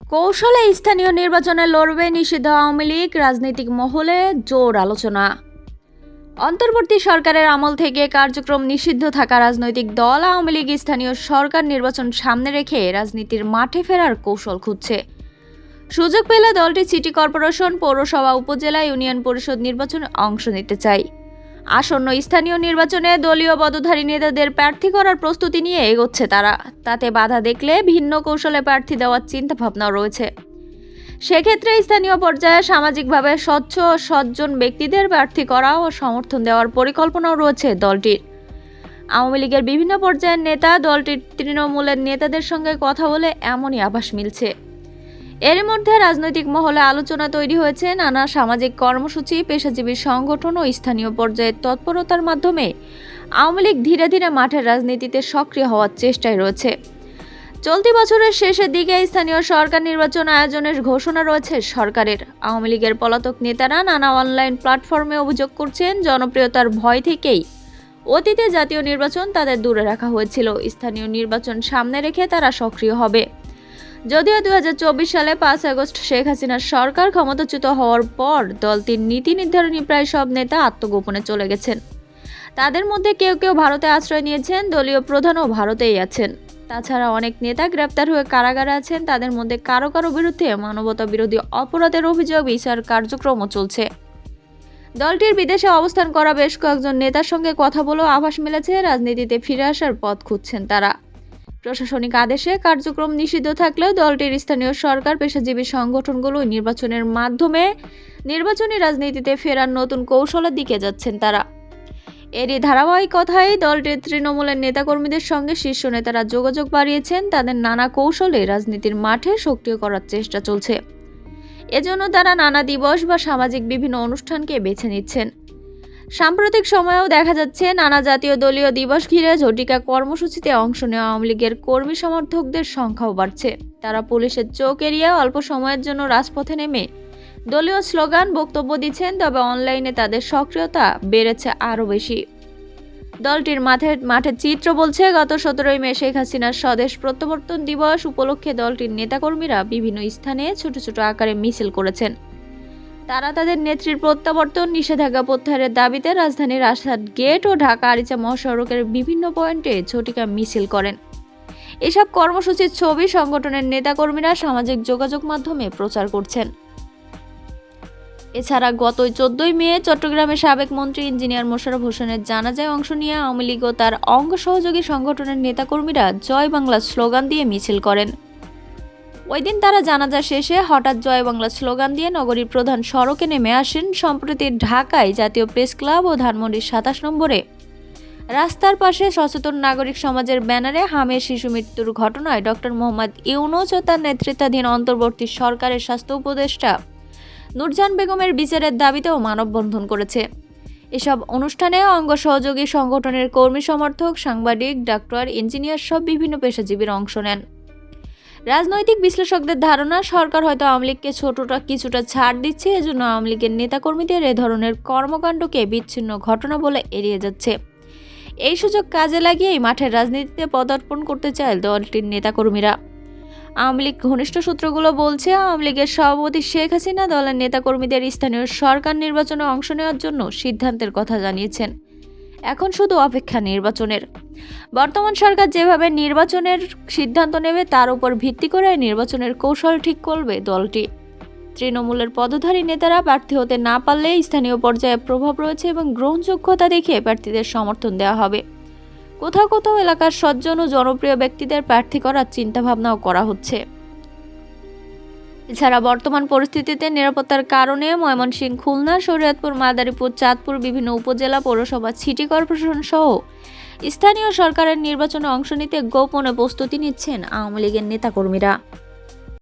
কৌশলে স্থানীয় নির্বাচনে লড়বে নিষিদ্ধ আওয়ামী লীগ, রাজনৈতিক মহলে জোর আলোচনা। অন্তর্বর্তী সরকারের আমল থেকে কার্যক্রম নিষিদ্ধ থাকা রাজনৈতিক দল আওয়ামী লীগ স্থানীয় সরকার নির্বাচন সামনে রেখে রাজনীতির মাঠে ফেরার কৌশল খুঁজছে। সুযোগ পেলে দলটি সিটি কর্পোরেশন, পৌরসভা, উপজেলা, ইউনিয়ন পরিষদ নির্বাচনে অংশ নিতে চায়। আসন্ন স্থানীয় নির্বাচনে দলীয় পদধারী নেতাদের প্রার্থী করার প্রস্তুতি নিয়ে এগোচ্ছে তারা। তাতে বাধা দেখলে ভিন্ন কৌশলে প্রার্থী দেওয়ার চিন্তাভাবনাও রয়েছে। সেক্ষেত্রে স্থানীয় পর্যায়ে সামাজিকভাবে স্বচ্ছ ও সজ্জন ব্যক্তিদের প্রার্থী করা ও সমর্থন দেওয়ার পরিকল্পনাও রয়েছে দলটির। আওয়ামী লীগের বিভিন্ন পর্যায়ের নেতা দলটির তৃণমূলের নেতাদের সঙ্গে কথা বলে এমনই আভাস মিলছে। এর মধ্যে রাজনৈতিক মহলে আলোচনা তৈরি হয়েছে নানা সামাজিক কর্মসূচি, পেশাজীবী সংগঠন ও স্থানীয় পর্যায়ের তৎপরতার মাধ্যমে আওয়ামী লীগ ধীরে ধীরে মাঠের রাজনীতিতে সক্রিয় হওয়ার চেষ্টায় রয়েছে। চলতি বছরের শেষের দিকে স্থানীয় সরকার নির্বাচন আয়োজনের ঘোষণা রয়েছে সরকারের। আওয়ামী লীগের পলাতক নেতারা নানা অনলাইন প্ল্যাটফর্মে অভিযোগ করছেন, জনপ্রিয়তার ভয় থেকেই অতীতে জাতীয় নির্বাচন তাদের দূরে রাখা হয়েছিল। স্থানীয় নির্বাচন সামনে রেখে তারা সক্রিয় হবে। যদিও 2024 সালে 5 আগস্ট শেখ হাসিনার সরকার ক্ষমতাচ্যুত হওয়ার পর দলটির নীতি নির্ধারণী প্রায় সব নেতা আত্মগোপনে চলে গেছেন। তাদের মধ্যে কেউ কেউ ভারতে আশ্রয় নিয়েছেন, দলীয় প্রধানও ভারতেই আছেন। তাছাড়া অনেক নেতা গ্রেপ্তার হয়ে কারাগারে আছেন। তাদের মধ্যে কারো কারো বিরুদ্ধে মানবতা বিরোধী অপরাধের অভিযোগ, বিচার কার্যক্রমও চলছে। দলটির বিদেশে অবস্থান করা বেশ কয়েকজন নেতার সঙ্গে কথা বলেও আভাস মিলেছে রাজনীতিতে ফিরে আসার পথ খুঁজছেন তারা। প্রশাসনিক আদেশে কার্যক্রম নিষিদ্ধ থাকলেও দলটির স্থানীয় সরকার, পেশাজীবী সংগঠনগুলো নির্বাচনের মাধ্যমে নির্বাচনী রাজনীতিতে ফেরার নতুন কৌশলের দিকে যাচ্ছেন তারা। এরই ধারাবাহিকতায় দলটির তৃণমূলের নেতাকর্মীদের সঙ্গে শীর্ষ নেতারা যোগাযোগ বাড়িয়েছেন। তাদের নানা কৌশলে রাজনীতির মাঠে সক্রিয় করার চেষ্টা চলছে। এজন্য তারা নানা দিবস বা সামাজিক বিভিন্ন অনুষ্ঠানকে বেছে নিচ্ছেন। সাম্প্রতিক সময়েও দেখা যাচ্ছে নানা জাতীয় দলীয় দিবস ঘিরে ঝটিকা কর্মসূচিতে অংশ নেওয়া আওয়ামী লীগের কর্মী সমর্থকদের সংখ্যাও বাড়ছে। তারা পুলিশের চোখ এড়িয়ে অল্প সময়ের জন্য রাজপথে নেমে দলীয় স্লোগান, বক্তব্য দিচ্ছেন। তবে অনলাইনে তাদের সক্রিয়তা বেড়েছে আরও বেশি। দলটির মাঠের চিত্র বলছে, গত 17 মে শেখ হাসিনার স্বদেশ প্রত্যাবর্তন দিবস উপলক্ষে দলটির নেতাকর্মীরা বিভিন্ন স্থানে ছোট ছোট আকারে মিছিল করেছেন। তারা তাদের নেত্রীর প্রত্যাবর্তন, নিষেধাজ্ঞা প্রত্যাহারের দাবিতে রাজধানীর আসাদ গেট ও ঢাকা আরিচা মহাসড়কের বিভিন্ন পয়েন্টে ঝটিকা মিছিল করেন। এসব কর্মসূচির ছবি সংগঠনের নেতাকর্মীরা সামাজিক যোগাযোগ মাধ্যমে প্রচার করছেন। এছাড়া গত 14 মে চট্টগ্রামের সাবেক মন্ত্রী ইঞ্জিনিয়ার মোশাররফ হোসেনের জানাজায় অংশ নিয়ে আওয়ামী লীগ ও তার অঙ্গ সহযোগী সংগঠনের নেতাকর্মীরা জয় বাংলা স্লোগান দিয়ে মিছিল করেন। ওই দিন তারা জানাজা শেষে হঠাৎ জয় বাংলা স্লোগান দিয়ে নগরীর প্রধান সড়কে নেমে আসেন। সম্প্রতি ঢাকায় জাতীয় প্রেস ক্লাব ও ধানমন্ডির 27 নম্বরে রাস্তার পাশে সচেতন নাগরিক সমাজের ব্যানারে হামের শিশু মৃত্যুর ঘটনায় ডক্টর মোহাম্মদ ইউনূস ও তার নেতৃত্বাধীন অন্তর্বর্তী সরকারের স্বাস্থ্য উপদেষ্টা নূরজাহান বেগমের বিচারের দাবিতেও মানববন্ধন করেছে। এসব অনুষ্ঠানে অঙ্গ সহযোগী সংগঠনের কর্মী সমর্থক, সাংবাদিক, ডাক্তার, ইঞ্জিনিয়ার সব বিভিন্ন পেশাজীবীরা অংশ নেন। রাজনৈতিক বিশ্লেষকদের ধারণা, সরকার হয়তো আওয়ামী লীগকে কিছুটা ছাড় দিচ্ছে। এজন্য আওয়ামী লীগের নেতাকর্মীদের এ ধরনের কর্মকাণ্ডকে বিচ্ছিন্ন ঘটনা বলে এড়িয়ে যাচ্ছে। এই সুযোগ কাজে লাগিয়েই মাঠের রাজনীতিতে পদার্পণ করতে চায় দলটির নেতাকর্মীরা। আওয়ামী লীগ ঘনিষ্ঠ সূত্রগুলো বলছে, আওয়ামী লীগের সভাপতি শেখ হাসিনা দলের নেতাকর্মীদের স্থানীয় সরকার নির্বাচনে অংশ নেওয়ার জন্য সিদ্ধান্তের কথা জানিয়েছেন। এখন শুধু অপেক্ষা নির্বাচনের। বর্তমান সরকার যেভাবে নির্বাচনের সিদ্ধান্ত নেবে তার উপর ভিত্তি করে নির্বাচনের কৌশল ঠিক করবে দলটি। তৃণমূলের পদধারী নেতারা প্রার্থী হতে না পারলে স্থানীয় পর্যায়ে প্রভাব রয়েছে এবং গ্রহণযোগ্যতা দেখে প্রার্থীদের সমর্থন দেওয়া হবে। কোথাও কোথাও এলাকার সজ্জন ও জনপ্রিয় ব্যক্তিদের প্রার্থী করার চিন্তাভাবনাও করা হচ্ছে। এছাড়া বর্তমান পরিস্থিতিতে নিরাপত্তার কারণে ময়মনসিংহ, খুলনা, শরীয়তপুর, মাদারীপুর, চাঁদপুর, বিভিন্ন উপজেলা, পৌরসভা, সিটি কর্পোরেশন সহ স্থানীয় সরকারের নির্বাচনে অংশ নিতে গোপনে প্রস্তুতি নিচ্ছেন আওয়ামী লীগের নেতাকর্মীরা।